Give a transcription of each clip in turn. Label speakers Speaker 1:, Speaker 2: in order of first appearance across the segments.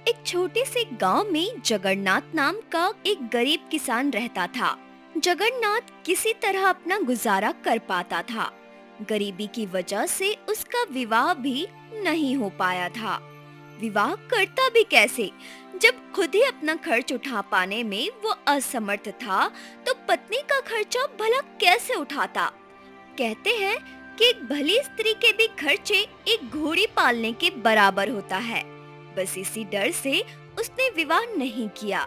Speaker 1: एक छोटे से गांव में जगन्नाथ नाम का एक गरीब किसान रहता था। जगन्नाथ किसी तरह अपना गुजारा कर पाता था। गरीबी की वजह से उसका विवाह भी नहीं हो पाया था। विवाह करता भी कैसे, जब खुद ही अपना खर्च उठा पाने में वो असमर्थ था, तो पत्नी का खर्चा भला कैसे उठाता। कहते हैं कि एक भली स्त्री के भी खर्चे एक घोड़ी पालने के बराबर होता है। बस इसी डर से उसने विवाह नहीं किया।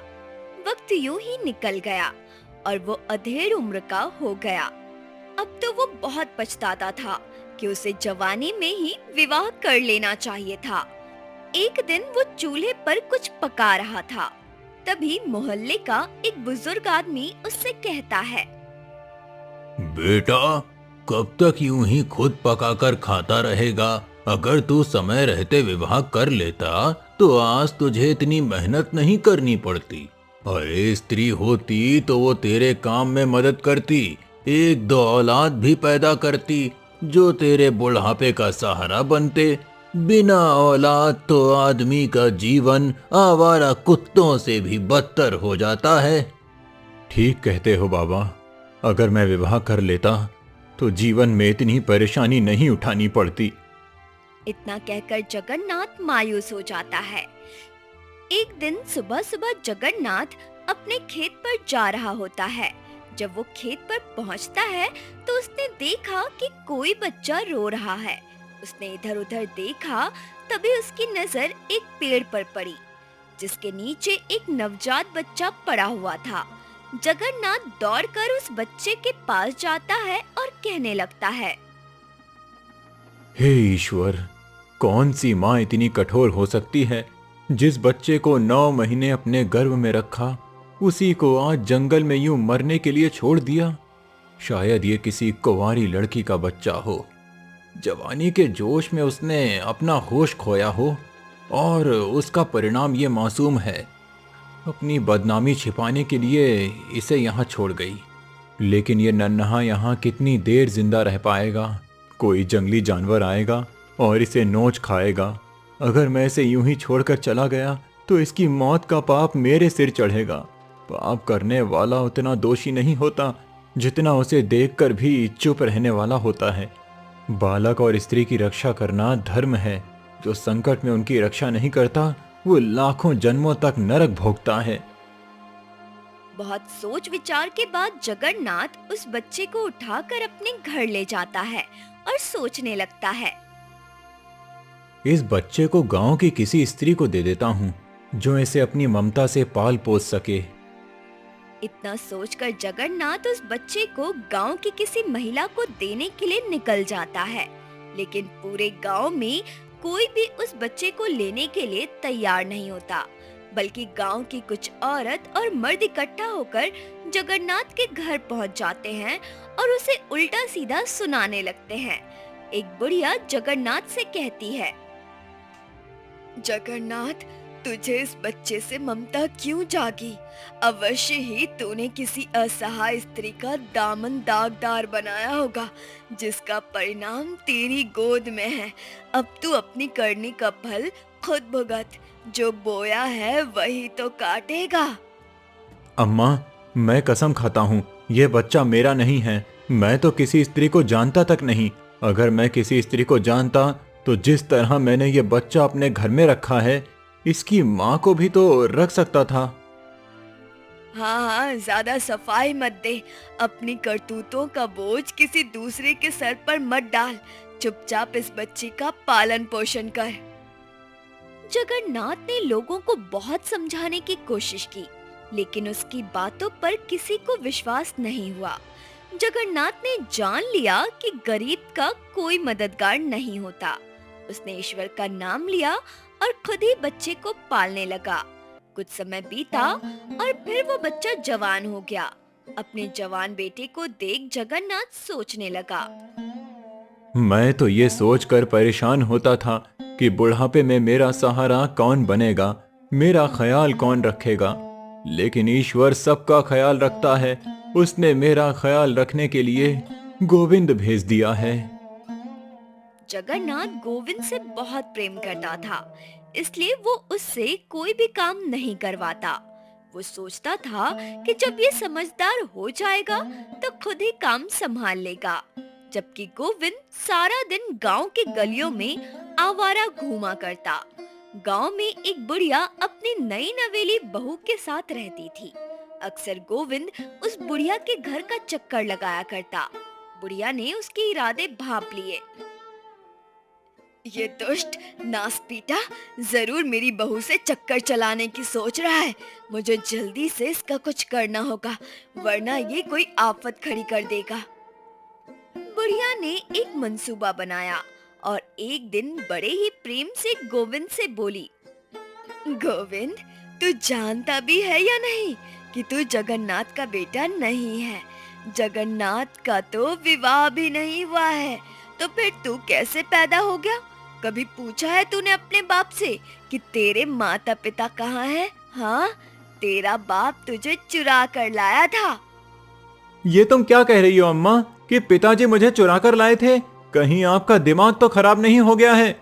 Speaker 1: वक्त यूं ही निकल गया और वो अधेड़ उम्र का हो गया। अब तो वो बहुत पछताता था कि उसे जवानी में ही विवाह कर लेना चाहिए था। एक दिन वो चूल्हे पर कुछ पका रहा था। तभी मोहल्ले का एक बुजुर्ग आदमी उससे कहता है,
Speaker 2: बेटा, कब तक यूं ही खुद पकाकर खाता रहेगा? अगर तू समय रहते विवाह कर लेता तो आज तुझे इतनी मेहनत नहीं करनी पड़ती। अरे स्त्री होती तो वो तेरे काम में मदद करती, एक दो औलाद भी पैदा करती जो तेरे बुढ़ापे का सहारा बनते। बिना औलाद तो आदमी का जीवन आवारा कुत्तों से भी बदतर हो जाता है। ठीक कहते हो बाबा, अगर मैं विवाह कर लेता तो जीवन में इतनी परेशानी नहीं उठानी पड़ती।
Speaker 1: इतना कहकर जगन्नाथ मायूस हो जाता है। एक दिन सुबह सुबह जगन्नाथ अपने खेत पर जा रहा होता है। जब वो खेत पर पहुंचता है तो उसने देखा कि कोई बच्चा रो रहा है। उसने इधर उधर देखा, तभी उसकी नजर एक पेड़ पर पड़ी जिसके नीचे एक नवजात बच्चा पड़ा हुआ था। जगन्नाथ दौड़कर उस बच्चे के पास जाता है और कहने लगता है,
Speaker 2: हे ईश्वर, कौन सी माँ इतनी कठोर हो सकती है? जिस बच्चे को 9 महीने अपने गर्भ में रखा, उसी को आज जंगल में यूं मरने के लिए छोड़ दिया। शायद ये किसी कुंवारी लड़की का बच्चा हो। जवानी के जोश में उसने अपना होश खोया हो और उसका परिणाम ये मासूम है। अपनी बदनामी छिपाने के लिए इसे यहाँ छोड़ गई। लेकिन ये नन्हा यहाँ कितनी देर जिंदा रह पाएगा? कोई जंगली जानवर आएगा और इसे नोच खाएगा। अगर मैं इसे यूं ही छोड़कर चला गया तो इसकी मौत का पाप मेरे सिर चढ़ेगा। पाप करने वाला उतना दोषी नहीं होता जितना उसे देखकर भी चुप रहने वाला होता है। बालक और स्त्री की रक्षा करना धर्म है। जो संकट में उनकी रक्षा नहीं करता वो लाखों जन्मों तक नरक भोगता है।
Speaker 1: बहुत सोच विचार के बाद जगन्नाथ उस बच्चे को उठाकर अपने घर ले जाता है और सोचने लगता है,
Speaker 2: इस बच्चे को गांव की किसी स्त्री को दे देता हूँ जो इसे अपनी ममता से पाल पोस सके।
Speaker 1: इतना सोचकर जगन्नाथ उस बच्चे को गांव की किसी महिला को देने के लिए निकल जाता है। लेकिन पूरे गांव में कोई भी उस बच्चे को लेने के लिए तैयार नहीं होता, बल्कि गांव की कुछ औरत और मर्द इकट्ठा होकर जगन्नाथ के घर पहुंच जाते हैं और उसे उल्टा सीधा सुनाने लगते हैं। एक बुढ़िया जगन्नाथ से कहती है, जगन्नाथ, तुझे इस बच्चे से ममता क्यों जागी? अवश्य ही तूने किसी असहाय स्त्री का दामन दागदार बनाया होगा, जिसका परिणाम तेरी गोद में है। अब तू अपनी करनी का फल खुद भुगत। जो बोया है वही तो काटेगा।
Speaker 2: अम्मा, मैं कसम खाता हूँ, यह बच्चा मेरा नहीं है। मैं तो किसी स्त्री को जानता तक नहीं। अगर मैं किसी स्त्री को जानता तो जिस तरह मैंने ये बच्चा अपने घर में रखा है, इसकी माँ को भी तो रख सकता था।
Speaker 1: हाँ हाँ, ज्यादा सफाई मत दे। अपनी करतूतों का बोझ किसी दूसरे के सर पर मत डाल। चुपचाप इस बच्चे का पालन पोषण कर। जगन्नाथ ने लोगों को बहुत समझाने की कोशिश की, लेकिन उसकी बातों पर किसी को विश्वास नहीं हुआ। जगन्नाथ ने जान लिया कि गरीब का कोई मददगार नहीं होता। उसने ईश्वर का नाम लिया और खुद ही बच्चे को पालने लगा। कुछ समय बीता और फिर वो बच्चा जवान हो गया। अपने जवान बेटे को देख जगन्नाथ सोचने लगा,
Speaker 2: मैं तो ये सोचकर परेशान होता था कि बुढ़ापे में मेरा सहारा कौन बनेगा, मेरा ख्याल कौन रखेगा। लेकिन ईश्वर सबका ख्याल रखता है। उसने मेरा ख्याल रखने के लिए गोविंद भेज दिया है।
Speaker 1: जगन्नाथ गोविंद से बहुत प्रेम करता था। इसलिए वो उससे कोई भी काम नहीं करवाता। वो सोचता था कि जब ये समझदार हो जाएगा तो खुद ही काम संभाल लेगा। जबकि गोविंद सारा दिन गांव के गलियों में आवारा घूमा करता। गांव में एक बुढ़िया अपनी नई नवेली बहू के साथ रहती थी। अक्सर गोविंद उस बुढ़िया के घर का चक्कर लगाया करता। बुढ़िया ने उसके इरादे भांप लिए। ये दुष्ट नासपीटा जरूर मेरी बहू से चक्कर चलाने की सोच रहा है। मुझे जल्दी से इसका कुछ करना होगा, वरना ये कोई आफत खड़ी कर देगा। बुढ़िया ने एक मंसूबा बनाया और एक दिन बड़े ही प्रेम से गोविंद से बोली, गोविंद, तू जानता भी है या नहीं कि तू जगन्नाथ का बेटा नहीं है। जगन्नाथ का तो विवाह भी नहीं हुआ है, तो फिर तू कैसे पैदा हो गया? कभी पूछा है तूने अपने बाप से कि तेरे माता पिता कहाँ हैं? हाँ, तेरा बाप तुझे चुरा कर लाया था।
Speaker 2: ये तुम क्या कह रही हो अम्मा कि पिताजी मुझे चुरा कर लाए थे? कहीं आपका दिमाग तो खराब नहीं हो गया है?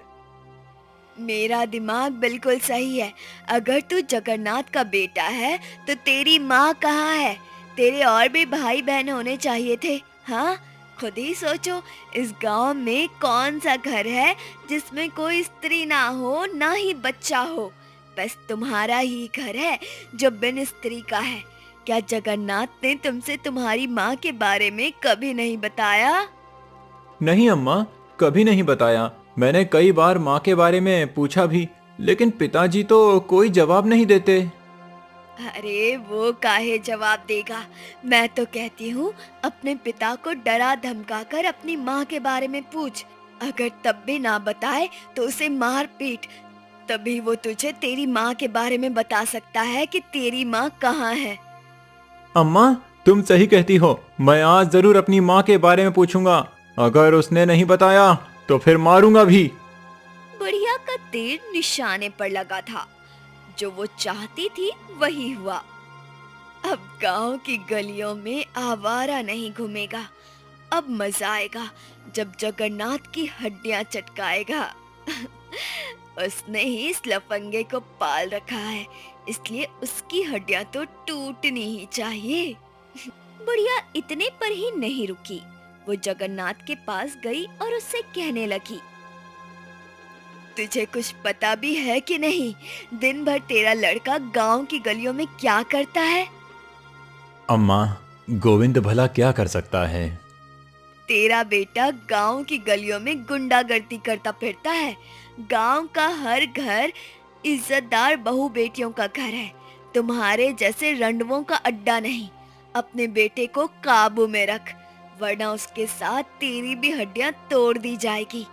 Speaker 1: मेरा दिमाग बिल्कुल सही है। अगर तू जगन्नाथ का बेटा है तो तेरी माँ कहाँ है? तेरे और भी भाई बहन होने चाहिए थे। हाँ, खुद ही सोचो, इस गांव में कौन सा घर है जिसमें कोई स्त्री ना हो, ना ही बच्चा हो। बस तुम्हारा ही घर है जो बिन स्त्री का है। क्या जगन्नाथ ने तुमसे तुम्हारी माँ के बारे में कभी नहीं बताया?
Speaker 2: नहीं अम्मा, कभी नहीं बताया। मैंने कई बार माँ के बारे में पूछा भी, लेकिन पिताजी तो कोई जवाब नहीं देते।
Speaker 1: अरे वो काहे जवाब देगा। मैं तो कहती हूँ अपने पिता को डरा धमका कर अपनी माँ के बारे में पूछ। अगर तब भी ना बताए तो उसे मार पीट, तभी वो तुझे तेरी माँ के बारे में बता सकता है कि तेरी माँ कहाँ है।
Speaker 2: अम्मा, तुम सही कहती हो। मैं आज जरूर अपनी माँ के बारे में पूछूंगा। अगर उसने नहीं बताया तो फिर मारूंगा भी।
Speaker 1: बुढ़िया का तीर निशाने पर लगा था। जो वो चाहती थी वही हुआ। अब गांव की गलियों में आवारा नहीं घूमेगा। अब मजा आएगा जब जगन्नाथ की हड्डियां चटकाएगा। उसने ही इस लफंगे को पाल रखा है, इसलिए उसकी हड्डियां तो टूटनी ही चाहिए। बुढ़िया इतने पर ही नहीं रुकी। वो जगन्नाथ के पास गई और उससे कहने लगी, तुझे कुछ पता भी है कि नहीं, दिन भर तेरा लड़का गांव की गलियों में क्या करता है?
Speaker 2: अम्मा, गोविंद भला क्या कर सकता है?
Speaker 1: तेरा बेटा गांव की गलियों में गुंडागर्दी करता फिरता है। गांव का हर घर इज्जतदार बहू बेटियों का घर है, तुम्हारे जैसे रंडवों का अड्डा नहीं। अपने बेटे को काबू में रख, वरना उसके साथ तेरी भी हड्डियां तोड़ दी जाएगी।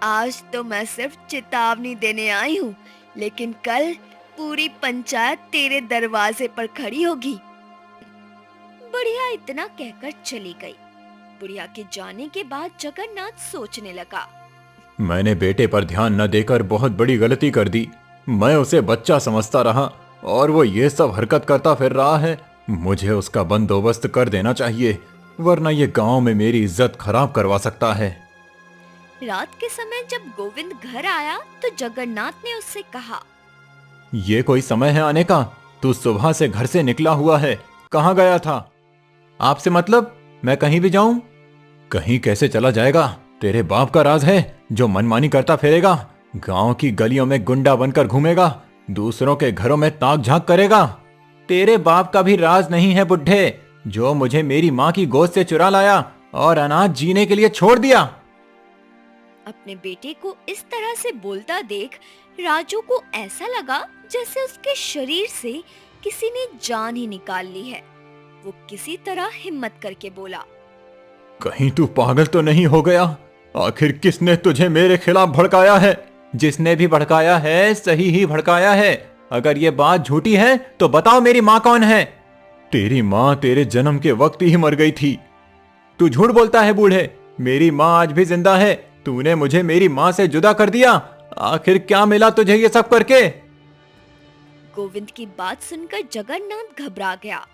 Speaker 1: आज तो मैं सिर्फ चेतावनी देने आई हूँ, लेकिन कल पूरी पंचायत तेरे दरवाजे पर खड़ी होगी। बुढ़िया इतना कहकर चली गई। बुढ़िया के जाने के बाद जगन्नाथ सोचने लगा,
Speaker 2: मैंने बेटे पर ध्यान न देकर बहुत बड़ी गलती कर दी। मैं उसे बच्चा समझता रहा और वो ये सब हरकत करता फिर रहा है। मुझे उसका बंदोबस्त कर देना चाहिए, वरना ये गांव में मेरी इज्जत खराब करवा सकता है।
Speaker 1: रात के समय जब गोविंद घर आया तो जगन्नाथ ने उससे कहा,
Speaker 2: ये कोई समय है आने का? तू सुबह से घर से निकला हुआ है, कहाँ गया था? आपसे मतलब? मैं कहीं भी जाऊं? कहीं कैसे चला जाएगा? तेरे बाप का राज है जो मनमानी करता फिरेगा, गांव की गलियों में गुंडा बनकर घूमेगा, दूसरों के घरों में ताक झांक करेगा। तेरे बाप का भी राज नहीं है बुड्ढे, जो मुझे मेरी माँ की गोद से चुरा लाया और अनाथ जीने के लिए छोड़ दिया।
Speaker 1: अपने बेटे को इस तरह से बोलता देख राजू को ऐसा लगा जैसे उसके शरीर से किसी ने जान ही निकाल ली है। वो किसी तरह हिम्मत करके बोला,
Speaker 2: कहीं तू पागल तो नहीं हो गया? आखिर किसने तुझे मेरे खिलाफ भड़काया है? जिसने भी भड़काया है सही ही भड़काया है। अगर ये बात झूठी है तो बताओ मेरी माँ कौन है? तेरी माँ तेरे जन्म के वक्त ही मर गई थी। तू झूठ बोलता है बूढ़े, मेरी माँ आज भी जिंदा है। तूने मुझे मेरी माँ से जुदा कर दिया। आखिर क्या मिला तुझे ये सब करके?
Speaker 1: गोविंद की बात सुनकर जगन्नाथ घबरा गया।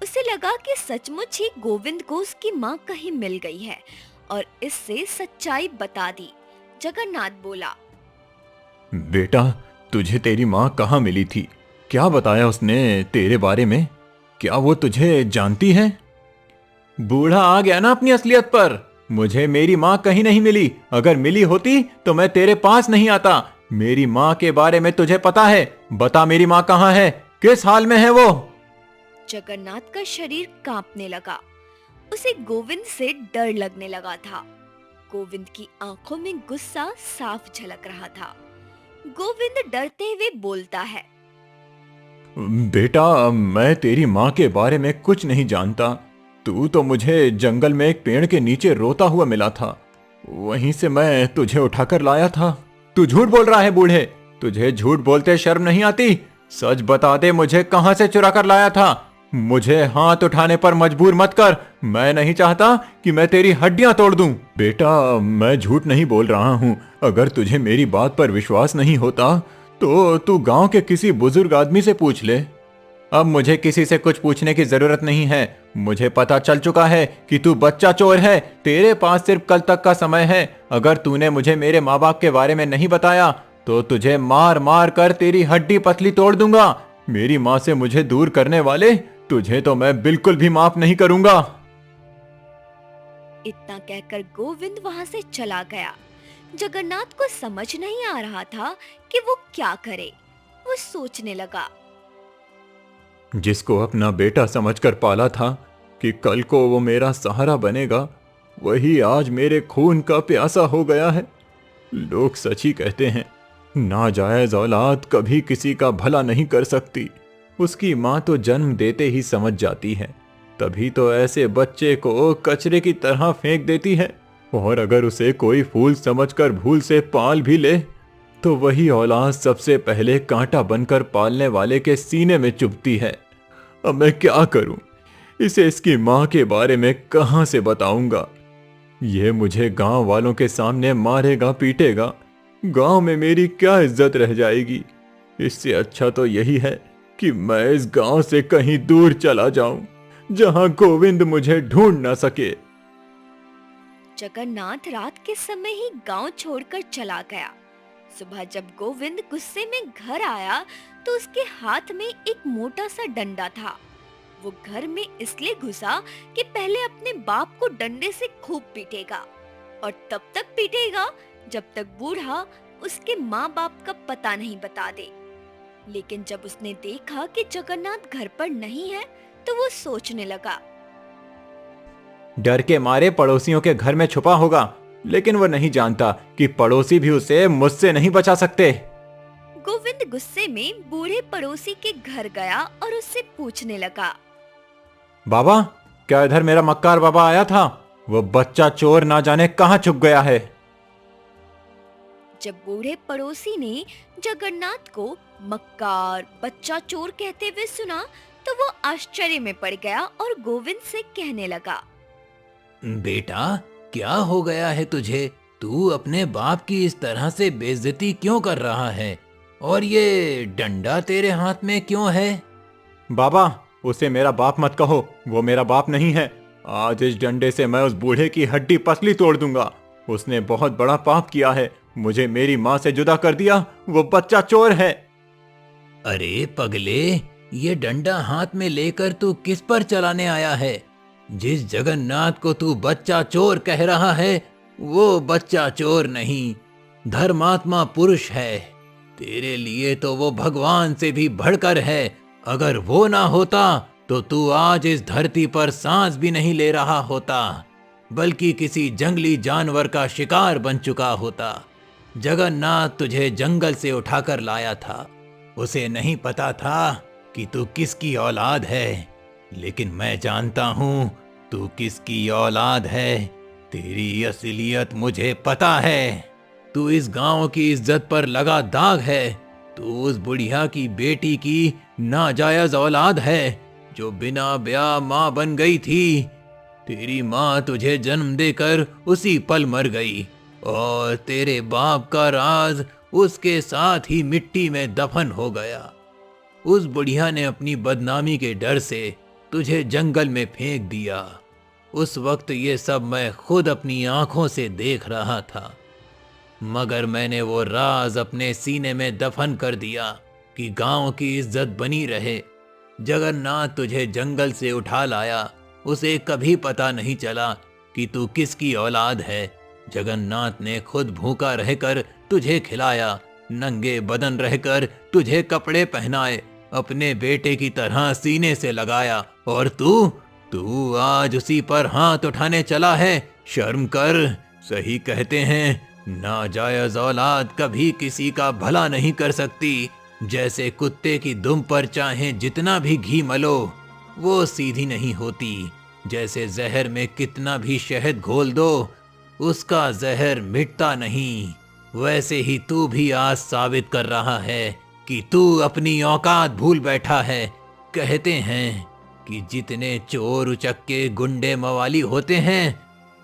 Speaker 1: उसे लगा कि सचमुच ही गोविंद को उसकी माँ कहीं मिल गई है और इससे सच्चाई बता दी। जगन्नाथ बोला,
Speaker 2: बेटा, तुझे तेरी माँ कहाँ मिली थी? क्या बताया उसने तेरे बारे में? क्या वो तुझे जानती है? बूढ़ा आ गया ना अपनी असलियत पर। मुझे मेरी माँ कहीं नहीं मिली। अगर मिली होती तो मैं तेरे पास नहीं आता। मेरी माँ के बारे में तुझे पता है? बता मेरी माँ कहाँ है, किस हाल में है वो?
Speaker 1: जगन्नाथ का शरीर कांपने लगा। उसे गोविंद से डर लगने लगा था। गोविंद की आंखों में गुस्सा साफ झलक रहा था। गोविंद डरते हुए बोलता है।
Speaker 2: बेटा, मैं तेरी माँ के बारे में कुछ नहीं जानता। तू तो मुझे जंगल में एक पेड़ के नीचे रोता हुआ मिला था। वहीं से मैं तुझे उठाकर लाया था। तू झूठ बोल रहा है बूढ़े। तुझे झूठ बोलते शर्म नहीं आती? सच बता दे, मुझे कहां से चुरा कर लाया था? मुझे हाथ उठाने पर मजबूर मत कर। मैं नहीं चाहता कि मैं तेरी हड्डियां तोड़ दूं। बेटा, मैं झूठ नहीं बोल रहा हूं। अगर तुझे मेरी बात पर विश्वास नहीं होता तो तू गांव के किसी बुजुर्ग आदमी से पूछ ले। अब मुझे किसी से कुछ पूछने की जरूरत नहीं है। मुझे पता चल चुका है कि तू बच्चा चोर है। तेरे पास सिर्फ कल तक का समय है। अगर तूने मुझे मेरे माँ बाप के बारे में नहीं बताया तो तुझे मार मार कर तेरी हड्डी पतली तोड़ दूंगा। मेरी माँ से मुझे दूर करने वाले तुझे तो मैं बिल्कुल भी माफ नहीं करूंगा।
Speaker 1: इतना कहकर गोविंद वहां से चला गया। जगन्नाथ को समझ नहीं आ रहा था कि वो क्या करे। वो सोचने लगा।
Speaker 2: जिसको अपना बेटा समझकर पाला था कि कल को वो मेरा सहारा बनेगा, वही आज मेरे खून का प्यासा हो गया है। लोग सच ही कहते हैं, नाजायज औलाद कभी किसी का भला नहीं कर सकती। उसकी माँ तो जन्म देते ही समझ जाती है, तभी तो ऐसे बच्चे को कचरे की तरह फेंक देती है। और अगर उसे कोई फूल समझकर भूल से पाल भी ले तो वही औलाद सबसे पहले कांटा बनकर पालने वाले के सीने में चुभती है। अब मैं क्या करूं? इसे इसकी माँ के बारे में कहां से बताऊंगा? यह मुझे गांव वालों के सामने मारेगा पीटेगा। गांव में मेरी क्या इज्जत रह जाएगी? इससे अच्छा तो यही है कि मैं इस गांव से कहीं दूर चला जाऊं, जहां गोविंद मुझे ढूंढ ना सके।
Speaker 1: जगन्नाथ रात के समय ही गांव छोड़कर चला गया। सुबह जब गोविंद गुस्से में घर आया तो उसके हाथ में एक मोटा सा डंडा था। वो घर में इसलिए घुसा कि पहले अपने बाप को डंडे से खूब पीटेगा, और तब तक पीटेगा जब तक बूढ़ा उसके माँ बाप का पता नहीं बता दे। लेकिन जब उसने देखा कि जगन्नाथ घर पर नहीं है तो वो सोचने लगा।
Speaker 2: डर के मारे पड़ोसियों के घर में छुपा होगा, लेकिन वो नहीं जानता कि पड़ोसी भी उसे मुझसे नहीं बचा सकते।
Speaker 1: गोविंद गुस्से में बूढ़े पड़ोसी के घर गया और उससे पूछने लगा।
Speaker 2: बाबा, क्या इधर मेरा मक्कार बाबा आया था? वो बच्चा चोर ना जाने कहां छुप गया है।
Speaker 1: जब बूढ़े पड़ोसी ने जगन्नाथ को मक्कार बच्चा चोर कहते हुए सुना तो वो आश्चर्य में पड़ गया और गोविंद से कहने लगा।
Speaker 3: बेटा, क्या हो गया है तुझे? तू अपने बाप की इस तरह से बेइज्जती क्यों कर रहा है? और ये डंडा तेरे हाथ में क्यों है?
Speaker 2: बाबा, उसे मेरा बाप मत कहो। वो मेरा बाप नहीं है। आज इस डंडे से मैं उस बूढ़े की हड्डी पसली तोड़ दूंगा। उसने बहुत बड़ा पाप किया है। मुझे मेरी माँ से जुदा कर दिया। वो बच्चा चोर है।
Speaker 3: अरे पगले, ये डंडा हाथ में लेकर तू किस पर चलाने आया है? जिस जगन्नाथ को तू बच्चा चोर कह रहा है, वो बच्चा चोर नहीं, धर्मात्मा पुरुष है। तेरे लिए तो वो भगवान से भी बढ़कर है। अगर वो ना होता तो तू आज इस धरती पर सांस भी नहीं ले रहा होता, बल्कि किसी जंगली जानवर का शिकार बन चुका होता। जगन्नाथ तुझे जंगल से उठाकर लाया था। उसे नहीं पता था कि तू किसकी औलाद है, लेकिन मैं जानता हूं तू किसकी औलाद है। तेरी असलियत मुझे पता है। तू इस गांव की इज्जत पर लगा दाग है। तू उस बुढ़िया की बेटी की नाजायज औलाद है जो बिना ब्याह माँ बन गई थी। तेरी माँ तुझे जन्म देकर उसी पल मर गई और तेरे बाप का राज उसके साथ ही मिट्टी में दफन हो गया। उस बुढ़िया ने अपनी बदनामी के डर से तुझे जंगल में फेंक दिया। उस वक्त ये सब मैं खुद अपनी आंखों से देख रहा था। मगर मैंने वो राज अपने सीने में दफन कर दिया कि गांव की इज्जत बनी रहे। जगन्नाथ तुझे जंगल से उठा लाया, उसे कभी पता नहीं चला कि तू किसकी औलाद है। जगन्नाथ ने खुद भूखा रहकर तुझे खिलाया, नंगे बदन रहकर तुझे कपड़े पहनाए, अपने बेटे की तरह सीने से लगाया, और तू तू आज उसी पर हाथ उठाने चला है। शर्म कर। सही कहते हैं, नाजायज औलाद कभी किसी का भला नहीं कर सकती। जैसे कुत्ते की दुम पर चाहे जितना भी घी मलो, वो सीधी नहीं होती। जैसे जहर में कितना भी शहद घोल दो, उसका जहर मिटता नहीं। वैसे ही तू भी आज साबित कर रहा है कि तू अपनी औकात भूल बैठा है। कहते हैं कि जितने चोर उचक्के गुंडे मवाली होते हैं,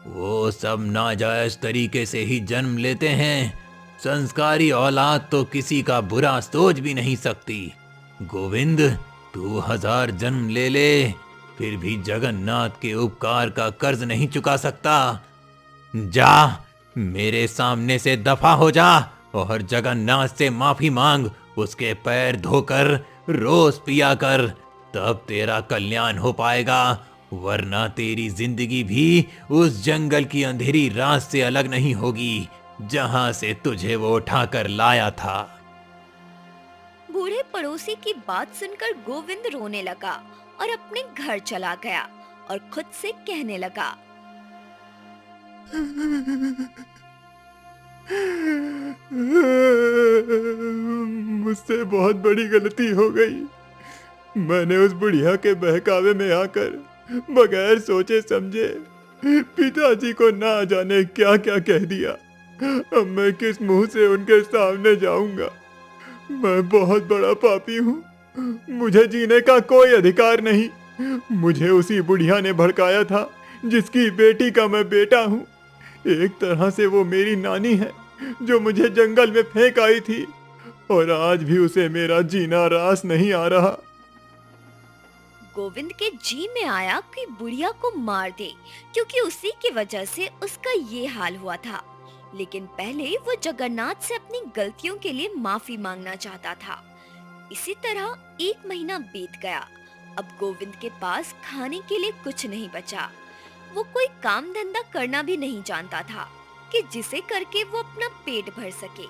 Speaker 3: वो सब नाजायज तरीके से ही जन्म लेते हैं। संस्कारी औलाद तो किसी का बुरा सोच भी नहीं सकती। गोविंद, तू 1000 जन्म ले ले, फिर भी जगन्नाथ के उपकार का कर्ज नहीं चुका सकता। जा, मेरे सामने से दफा हो जा और जगन्नाथ से माफी मांग। उसके पैर धोकर रोज पिया कर, तब तेरा कल्याण हो पाएगा। वरना तेरी जिंदगी भी उस जंगल की अंधेरी रात से अलग नहीं होगी जहां से तुझे वो उठाकर लाया था।
Speaker 1: बूढ़े पड़ोसी की बात सुनकर गोविंद रोने लगा और अपने घर चला गया और खुद से कहने लगा,
Speaker 2: मुझसे बहुत बड़ी गलती हो गई। मैंने उस बुढ़िया के बहकावे में आकर बगैर सोचे समझे पिताजी को ना जाने क्या क्या कह दिया। अब मैं किस मुंह से उनके सामने जाऊंगा? मैं बहुत बड़ा पापी हूँ। मुझे जीने का कोई अधिकार नहीं। मुझे उसी बुढ़िया ने भड़काया था जिसकी बेटी का मैं बेटा हूँ। एक तरह से वो मेरी नानी है जो मुझे जंगल में फेंक आई थी, और आज भी उसे मेरा जीना रास नहीं आ रहा।
Speaker 1: गोविंद के जी में आया कि बुढ़िया को मार दे, क्योंकि उसी की वजह से उसका ये हाल हुआ था। लेकिन पहले वो जगन्नाथ से अपनी गलतियों के लिए माफी मांगना चाहता था। इसी तरह 1 महीना बीत गया। अब गोविंद के पास खाने के लिए कुछ नहीं बचा। वो कोई काम धंधा करना भी नहीं जानता था कि जिसे करके वो अपना पेट भर सके।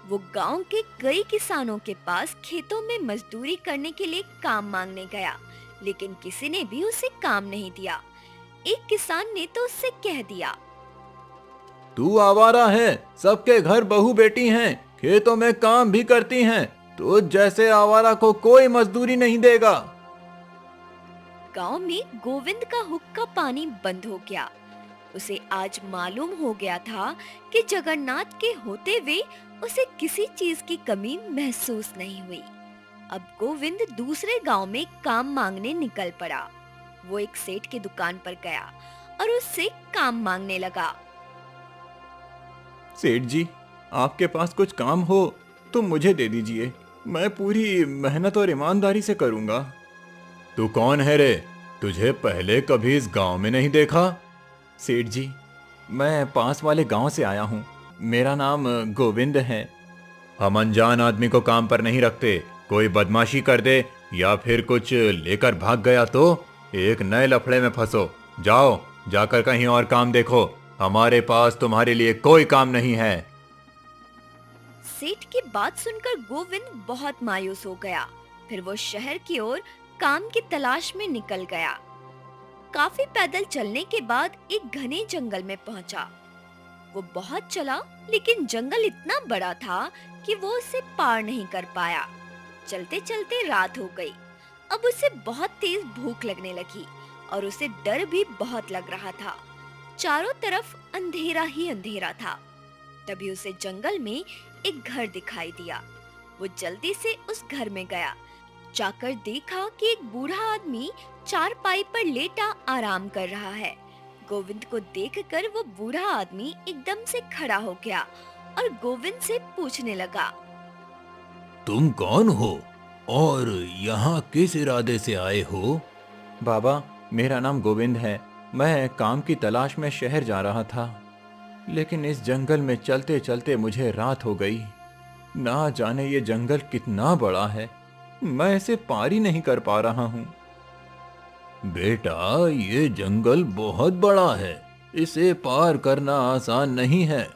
Speaker 1: वो गांव के कई किसानों के पास खेतों में मजदूरी करने के लिए काम मांगने गया, लेकिन किसी ने भी उसे काम नहीं दिया। एक किसान ने तो उससे कह दिया,
Speaker 2: तू आवारा है, सबके घर बहू बेटी हैं, खेतों में काम भी करती हैं, तो जैसे आवारा को कोई मजदूरी नहीं देगा।
Speaker 1: गांव में गोविंद का हुक्का पानी बंद हो गया। उसे आज मालूम हो गया था कि जगन्नाथ के होते हुए उसे किसी चीज की कमी महसूस नहीं हुई। अब गोविंद दूसरे गांव में काम मांगने निकल पड़ा। वो एक सेठ की दुकान पर गया और उससे काम मांगने लगा।
Speaker 2: सेठ जी, आपके पास कुछ काम हो तो मुझे दे दीजिए। मैं पूरी मेहनत और ईमानदारी से करूंगा। तू कौन है रे? तुझे पहले कभी इस गांव में नहीं देखा? सेठ जी, मैं पास वाले गांव से आया हूँ। मेरा नाम गोविंद है। हम अनजान आदमी को काम पर नहीं रखते। कोई बदमाशी कर दे या फिर कुछ लेकर भाग गया तो एक नए लफड़े में फंसो। जाओ, जाकर कहीं और काम देखो। हमारे पास तुम्हारे लिए कोई काम नहीं है।
Speaker 1: सेठ की बात सुनकर गोविंद बहुत मायूस हो गया। फिर वो शहर की ओर काम की तलाश में निकल गया। काफी पैदल चलने के बाद एक घने जंगल में पहुंचा। वो बहुत चला, लेकिन जंगल इतना बड़ा था कि वो उसे पार नहीं कर पाया। चलते चलते रात हो गई। अब उसे बहुत तेज भूख लगने लगी और उसे डर भी बहुत लग रहा था। चारों तरफ अंधेरा ही अंधेरा था। तभी उसे जंगल में एक घर दिखाई दिया। वो जल्दी से उस घर में गया। जाकर देखा कि एक बूढ़ा आदमी चारपाई पर लेटा आराम कर रहा है। गोविंद को देखकर वो बूढ़ा आदमी एकदम से खड़ा हो गया और गोविंद से पूछने लगा,
Speaker 3: तुम कौन हो और यहाँ किस इरादे से आए हो?
Speaker 2: बाबा, मेरा नाम गोविंद है। मैं काम की तलाश में शहर जा रहा था। लेकिन इस जंगल में चलते चलते मुझे रात हो गई। ना जाने ये जंगल कितना बड़ा है, मैं इसे पार ही नहीं कर पा रहा हूँ।
Speaker 3: बेटा, ये जंगल बहुत बड़ा है, इसे पार करना आसान नहीं है।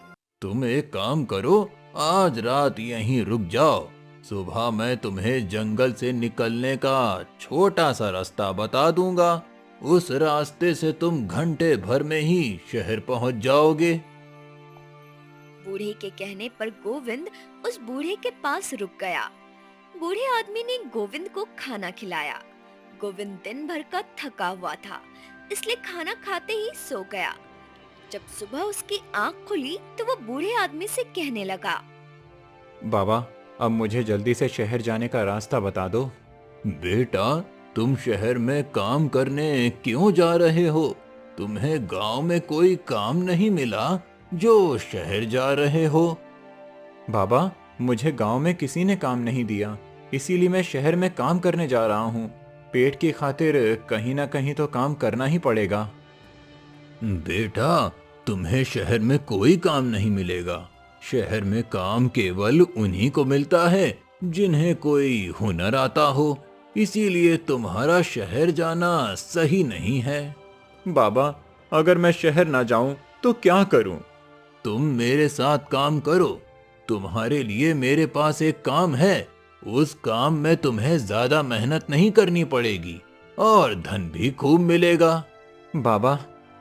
Speaker 3: तुम एक काम करो, आज रात यहीं रुक जाओ। सुबह मैं तुम्हें जंगल से निकलने का छोटा सा रास्ता बता दूंगा। उस रास्ते से तुम घंटे भर में ही शहर पहुंच जाओगे।
Speaker 1: बूढ़े के कहने पर गोविंद उस बूढ़े के पास रुक गया। बूढ़े आदमी ने गोविंद को खाना खिलाया। गोविंद दिन भर का थका हुआ था, इसलिए खाना खाते ही सो गया। जब सुबह उसकी आंख खुली तो वो बूढ़े आदमी से कहने लगा,
Speaker 2: बाबा, अब मुझे जल्दी से शहर जाने का रास्ता बता दो।
Speaker 3: बेटा, तुम शहर में काम करने क्यों जा रहे हो? तुम्हें गांव में कोई काम नहीं मिला जो शहर जा रहे हो?
Speaker 2: बाबा, मुझे गांव में किसी ने काम नहीं दिया, इसीलिए मैं शहर में काम करने जा रहा हूँ। पेट की खातिर कहीं ना कहीं तो काम करना ही पड़ेगा।
Speaker 3: बेटा, तुम्हें शहर में कोई काम नहीं मिलेगा। शहर में काम केवल उन्हीं को मिलता है जिन्हें कोई हुनर आता हो। इसीलिए तुम्हारा शहर जाना सही नहीं है।
Speaker 2: बाबा, अगर मैं शहर ना जाऊं तो क्या करूं?
Speaker 3: तुम मेरे साथ काम करो। तुम्हारे लिए मेरे पास एक काम है। उस काम में तुम्हें ज्यादा मेहनत नहीं करनी पड़ेगी और धन भी खूब मिलेगा।
Speaker 2: बाबा,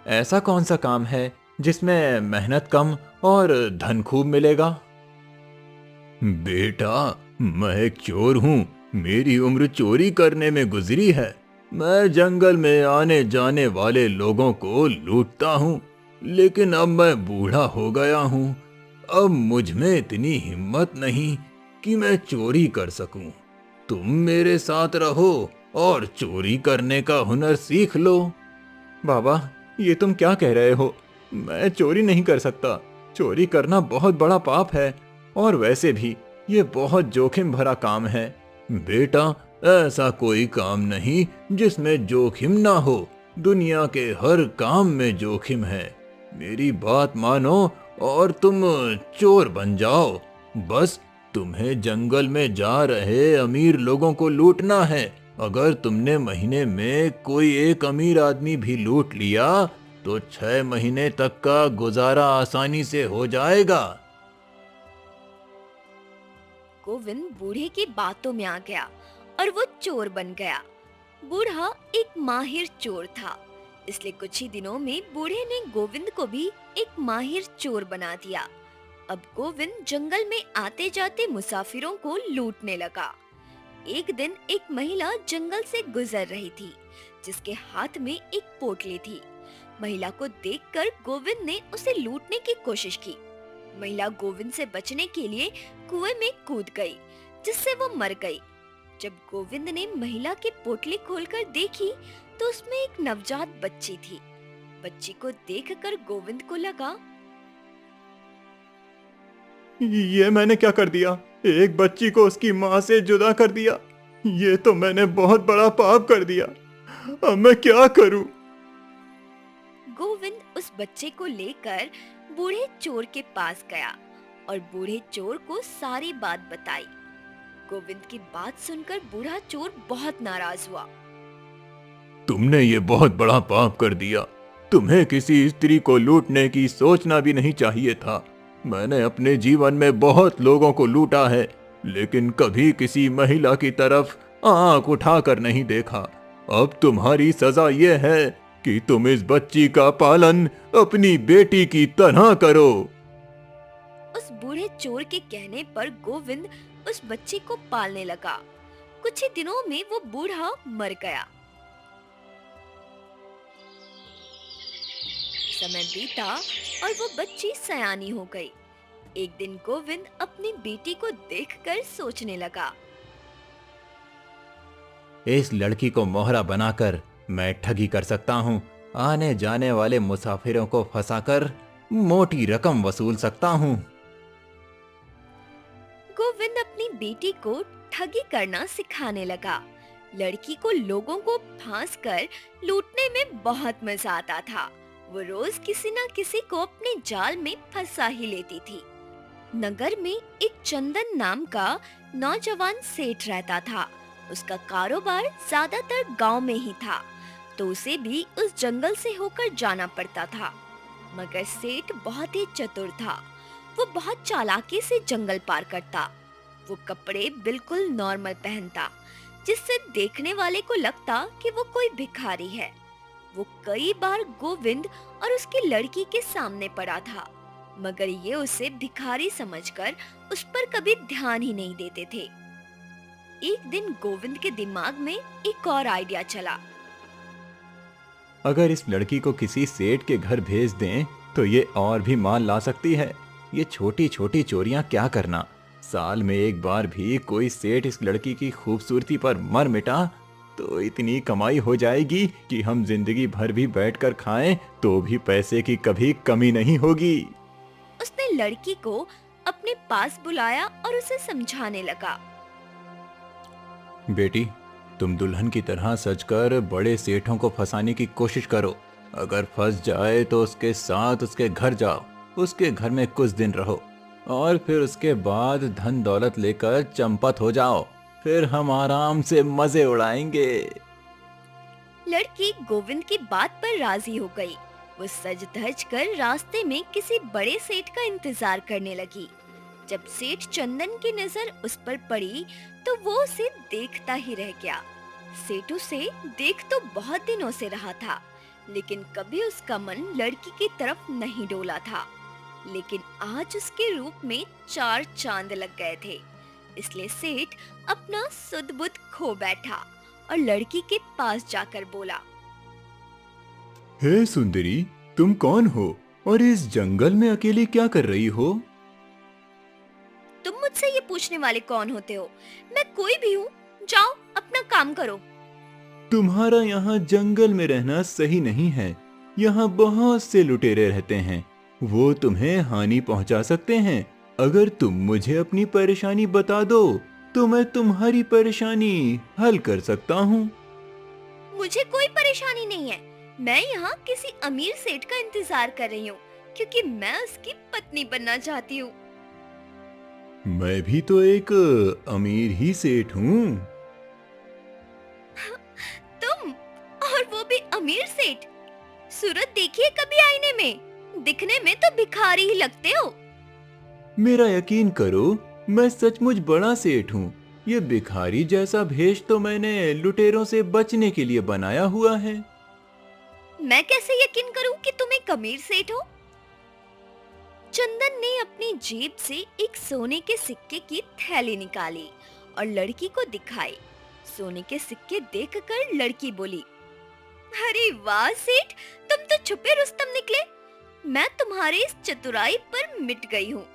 Speaker 2: ऐसा कौन सा काम है जिसमें मेहनत कम और धन खूब मिलेगा?
Speaker 3: बेटा, मैं एक चोर हूँ। मेरी उम्र चोरी करने में गुजरी है। मैं जंगल में आने जाने वाले लोगों को लूटता हूँ, लेकिन अब मैं बूढ़ा हो गया हूँ। अब मुझ में इतनी हिम्मत नहीं कि मैं चोरी कर सकूं। तुम मेरे साथ रहो और चोरी करने का हुनर सीख लो।
Speaker 2: बाबा, ये तुम क्या कह रहे हो? मैं चोरी नहीं कर सकता। चोरी करना बहुत बड़ा पाप है, और वैसे भी ये बहुत जोखिम भरा काम है।
Speaker 3: बेटा, ऐसा कोई काम नहीं जिसमें जोखिम ना हो। दुनिया के हर काम में जोखिम है। मेरी बात मानो और तुम चोर बन जाओ। बस तुम्हें जंगल में जा रहे अमीर लोगों को लूटना है। अगर तुमने महीने में कोई एक अमीर आदमी भी लूट लिया तो 6 महीने तक का गुजारा आसानी से हो जाएगा।
Speaker 1: गोविंद बूढ़े की बातों में आ गया और वो चोर बन गया। बूढ़ा एक माहिर चोर था, इसलिए कुछ ही दिनों में बूढ़े ने गोविंद को भी एक माहिर चोर बना दिया। अब गोविंद जंगल में आते जाते मुसाफिरों को लूटने लगा। एक दिन एक महिला जंगल से गुजर रही थी, जिसके हाथ में एक पोटली थी। महिला को देखकर गोविंद ने उसे लूटने की कोशिश की। महिला गोविंद से बचने के लिए कुएं में कूद गई, जिससे वो मर गई। जब गोविंद ने महिला की पोटली खोलकर देखी तो उसमें एक नवजात बच्ची थी। बच्ची को देखकर गोविंद को लगा,
Speaker 2: ये मैंने क्या कर दिया? एक बच्ची को उसकी माँ से जुदा कर दिया। ये तो मैंने बहुत बड़ा पाप कर दिया। अब मैं क्या करूं?
Speaker 1: गोविंद उस बच्चे को लेकर बूढ़े चोर के पास गया और बूढ़े चोर को सारी बात बताई। गोविंद की बात सुनकर बूढ़ा चोर बहुत नाराज हुआ।
Speaker 3: तुमने ये बहुत बड़ा पाप कर दिया। तुम्हें किसी स्त्री को लूटने की सोचना भी नहीं चाहिए था। मैंने अपने जीवन में बहुत लोगों को लूटा है, लेकिन कभी किसी महिला की तरफ आंख उठाकर नहीं देखा। अब तुम्हारी सजा ये है कि तुम इस बच्ची का पालन अपनी बेटी की तरह करो।
Speaker 1: उस बूढ़े चोर के कहने पर गोविंद उस बच्चे को पालने लगा। कुछ ही दिनों में वो बूढ़ा मर गया। समय बीता और वो बच्ची सयानी हो गई। एक दिन गोविंद अपनी बेटी को देखकर सोचने लगा,
Speaker 2: इस लड़की को मोहरा बनाकर मैं ठगी कर सकता हूँ। आने जाने वाले मुसाफिरों को फंसाकर मोटी रकम वसूल सकता हूँ।
Speaker 1: गोविंद अपनी बेटी को ठगी करना सिखाने लगा। लड़की को लोगों को फांस कर लूटने में बहुत मजा आता था। वो रोज किसी ना किसी को अपने जाल में फंसा ही लेती थी। नगर में एक चंदन नाम का नौजवान सेठ रहता था। उसका कारोबार ज्यादातर गांव में ही था, तो उसे भी उस जंगल से होकर जाना पड़ता था। मगर सेठ बहुत ही चतुर था। वो बहुत चालाकी से जंगल पार करता। वो कपड़े बिल्कुल नॉर्मल पहनता, जिससे देखने वाले को लगता कि वो कोई भिखारी है। वो कई बार गोविंद और उसकी लड़की के सामने पड़ा था, मगर ये उसे भिखारी समझकर उस पर कभी ध्यान ही नहीं देते थे। एक दिन गोविंद के दिमाग में एक और आइडिया चला।
Speaker 2: अगर इस लड़की को किसी सेठ के घर भेज दें तो ये और भी माल ला सकती है। ये छोटी छोटी चोरियां क्या करना, साल में एक बार भी कोई सेठ इस लड़की की खूबसूरती पर मर मिटा तो इतनी कमाई हो जाएगी कि हम जिंदगी भर भी बैठकर खाएं तो भी पैसे की कभी कमी नहीं होगी।
Speaker 1: उसने लड़की को अपने पास बुलाया और उसे समझाने लगा।
Speaker 2: बेटी, तुम दुल्हन की तरह सजकर बड़े सेठों को फंसाने की कोशिश करो। अगर फंस जाए तो उसके साथ उसके घर जाओ, उसके घर में कुछ दिन रहो और फिर उसके बाद धन दौलत लेकर चंपत हो जाओ। फिर हम आराम से मजे उड़ाएंगे।
Speaker 1: लड़की गोविंद की बात पर राजी हो गई। वो सज धज कर रास्ते में किसी बड़े सेठ का इंतजार करने लगी। जब सेठ चंदन की नजर उस पर पड़ी तो वो उसे देखता ही रह गया। सेठ उसे देख तो बहुत दिनों से रहा था, लेकिन कभी उसका मन लड़की की तरफ नहीं डोला था। लेकिन आज उसके रूप में 4 चांद लग गए थे, इसलिए सेठ अपना सुध बुध खो बैठा और लड़की के पास जाकर बोला।
Speaker 2: हे सुंदरी, तुम कौन हो और इस जंगल में अकेली क्या कर रही हो?
Speaker 1: तुम मुझसे ये पूछने वाले कौन होते हो? मैं कोई भी हूँ, जाओ अपना काम करो।
Speaker 2: तुम्हारा यहाँ जंगल में रहना सही नहीं है। यहाँ बहुत से लुटेरे रहते हैं, वो तुम्हें हानि पहुँचा सकते हैं। अगर तुम मुझे अपनी परेशानी बता दो तो मैं तुम्हारी परेशानी हल कर सकता हूँ।
Speaker 1: मुझे कोई परेशानी नहीं है। मैं यहाँ किसी अमीर सेठ का इंतजार कर रही हूँ, क्योंकि मैं उसकी पत्नी बनना चाहती हूँ।
Speaker 2: मैं भी तो एक अमीर ही सेठ हूँ।
Speaker 1: तुम, और वो भी अमीर सेठ? सूरत देखिए कभी आईने में, दिखने में तो भिखारी ही लगते हो।
Speaker 2: मेरा यकीन करो, मैं सचमुच बड़ा सेठ हूँ। ये भिखारी जैसा भेष तो मैंने लुटेरों से बचने के लिए बनाया हुआ है।
Speaker 1: मैं कैसे यकीन करूं कि तुम एक अमीर सेठ हो? चंदन ने अपनी जेब से एक सोने के सिक्के की थैली निकाली और लड़की को दिखाई। सोने के सिक्के देखकर लड़की बोली, अरे वाह सेठ, तुम तो छुपे रुस्तम निकले। मैं तुम्हारी इस चतुराई पर मिट गई हूँ।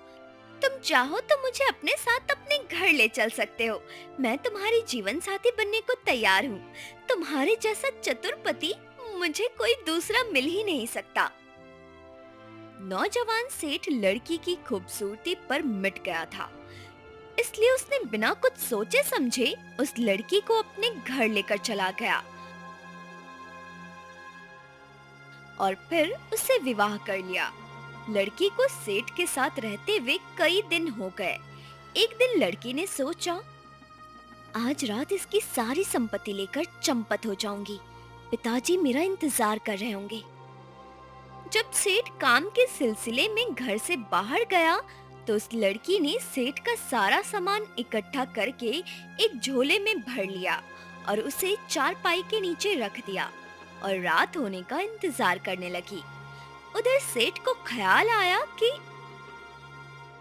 Speaker 1: तुम चाहो तो मुझे अपने साथ अपने घर ले चल सकते हो। मैं तुम्हारी जीवन साथी बनने को तैयार हूँ। तुम्हारे जैसा चतुर पति मुझे कोई दूसरा मिल ही नहीं सकता। नौजवान सेठ लड़की की खूबसूरती पर मिट गया था, इसलिए उसने बिना कुछ सोचे समझे उस लड़की को अपने घर लेकर चला गया और फिर उससे विवाह कर लिया। लड़की को सेठ के साथ रहते हुए कई दिन हो गए। एक दिन लड़की ने सोचा, आज रात इसकी सारी संपत्ति लेकर चंपत हो जाऊंगी। पिताजी मेरा इंतजार कर रहे होंगे। जब सेठ काम के सिलसिले में घर से बाहर गया तो उस लड़की ने सेठ का सारा सामान इकट्ठा करके एक झोले में भर लिया और उसे चारपाई के नीचे रख दिया और रात होने का इंतजार करने लगी। उधर सेठ को ख्याल आया कि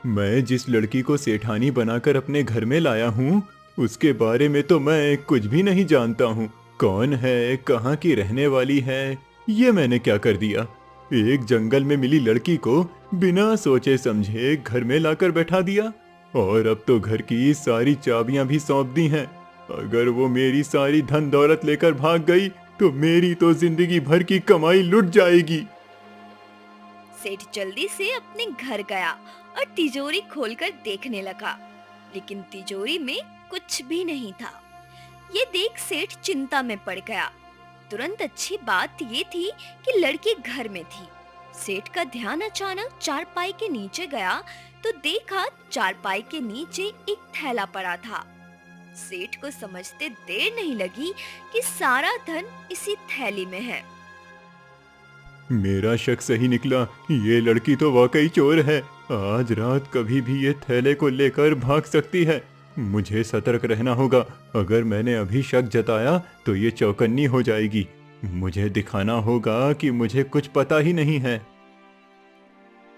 Speaker 2: मैं जिस लड़की को सेठानी बनाकर अपने घर में लाया हूँ उसके बारे में तो मैं कुछ भी नहीं जानता हूँ। कौन है, कहाँ की रहने वाली है, ये मैंने क्या कर दिया। एक जंगल में मिली लड़की को बिना सोचे समझे घर में लाकर बैठा दिया और अब तो घर की सारी चाबियां भी सौंप दी हैं। अगर वो मेरी सारी धन दौलत लेकर भाग गई तो मेरी तो जिंदगी भर की कमाई लुट जाएगी।
Speaker 1: सेठ जल्दी से अपने घर गया और तिजोरी खोलकर देखने लगा, लेकिन तिजोरी में कुछ भी नहीं था। ये देख सेठ चिंता में पड़ गया। तुरंत अच्छी बात ये थी कि लड़की घर में थी। सेठ का ध्यान अचानक चारपाई के नीचे गया तो देखा चारपाई के नीचे एक थैला पड़ा था। सेठ को समझते देर नहीं लगी कि सारा धन इसी थैली में है।
Speaker 2: मेरा शक सही निकला, ये लड़की तो वाकई चोर है। आज रात कभी भी ये थैले को लेकर भाग सकती है। मुझे सतर्क रहना होगा। अगर मैंने अभी शक जताया तो ये चौकन्नी हो जाएगी। मुझे दिखाना होगा कि मुझे कुछ पता ही नहीं है।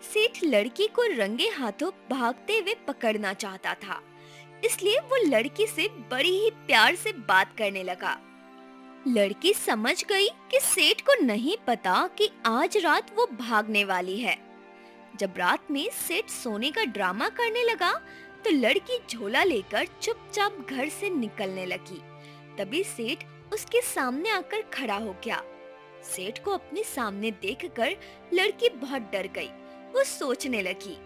Speaker 1: सेठ लड़की को रंगे हाथों भागते हुए पकड़ना चाहता था, इसलिए वो लड़की से बड़ी ही प्यार से बात करने लगा। लड़की समझ गई कि सेठ को नहीं पता कि आज रात वो भागने वाली है। जब रात में सेठ सोने का ड्रामा करने लगा तो लड़की झोला लेकर चुपचाप घर से निकलने लगी। तभी सेठ उसके सामने आकर खड़ा हो गया। सेठ को अपने सामने देखकर लड़की बहुत डर गई। वो सोचने लगी,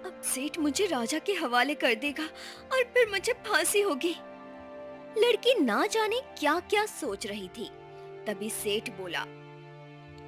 Speaker 1: अब सेठ मुझे राजा के हवाले कर देगा और फिर मुझे फांसी होगी। लड़की ना जाने क्या क्या सोच रही थी। तभी सेठ बोला,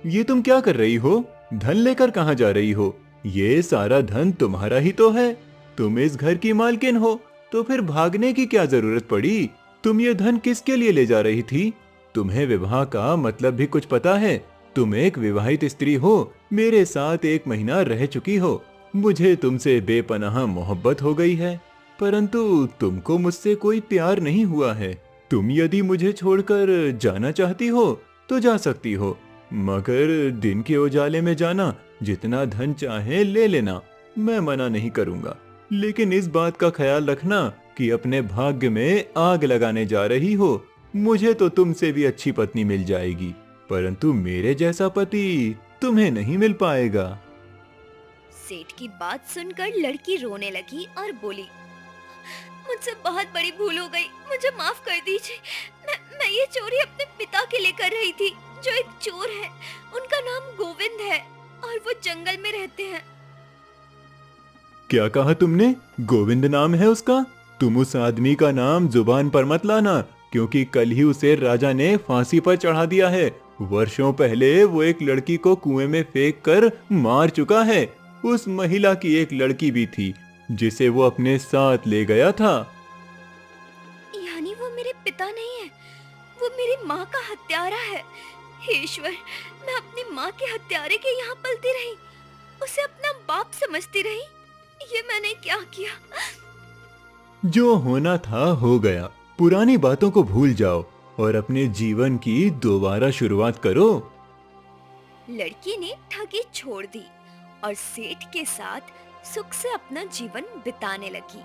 Speaker 2: ये तुम क्या कर रही हो? धन लेकर कहाँ जा रही हो? ये सारा धन तुम्हारा ही तो है। तुम इस घर की मालकिन हो, तो फिर भागने की क्या जरूरत पड़ी? तुम ये धन किसके लिए ले जा रही थी? तुम्हें विवाह का मतलब भी कुछ पता है? तुम एक विवाहित स्त्री हो, मेरे साथ 1 महीना रह चुकी हो। मुझे तुमसे बेपनाह मोहब्बत हो गई है, परंतु तुमको मुझसे कोई प्यार नहीं हुआ है। तुम यदि मुझे छोड़कर जाना चाहती हो तो जा सकती हो, मगर दिन के उजाले में जाना। जितना धन चाहे ले लेना, मैं मना नहीं करूंगा। लेकिन इस बात का ख्याल रखना कि अपने भाग्य में आग लगाने जा रही हो। मुझे तो तुमसे भी अच्छी पत्नी मिल जाएगी, परंतु मेरे जैसा पति तुम्हें नहीं मिल पाएगा।
Speaker 1: सेठ की बात सुनकर लड़की रोने लगी और बोली, मुझसे बहुत बड़ी भूल हो गई, मुझे माफ कर दीजिए। मैं ये चोरी अपने पिता के लिए कर रही थी, जो एक चोर है। उनका नाम गोविंद है और वो जंगल में रहते हैं।
Speaker 2: क्या कहा तुमने? गोविंद नाम है उसका? तुम उस आदमी का नाम जुबान पर मत लाना, क्योंकि कल ही उसे राजा ने फांसी पर चढ़ा दिया है। वर्षों पहले वो एक लड़की को कुएं में फेंक कर मार चुका है। उस महिला की एक लड़की भी थी जिसे वो अपने साथ ले गया था।
Speaker 1: यानी वो मेरे पिता नहीं है, वो मेरी माँ का हत्यारा है। हे ईश्वर, मैं अपनी माँ के हत्यारे के यहाँ पलती रही, उसे अपना बाप समझती रही। ये मैंने क्या किया?
Speaker 2: जो होना था हो गया। पुरानी बातों को भूल जाओ और अपने जीवन की दोबारा शुरुआत करो।
Speaker 1: लड़की ने ठगी छोड़ दी और सेठ के साथ सुख से अपना जीवन बिताने लगी।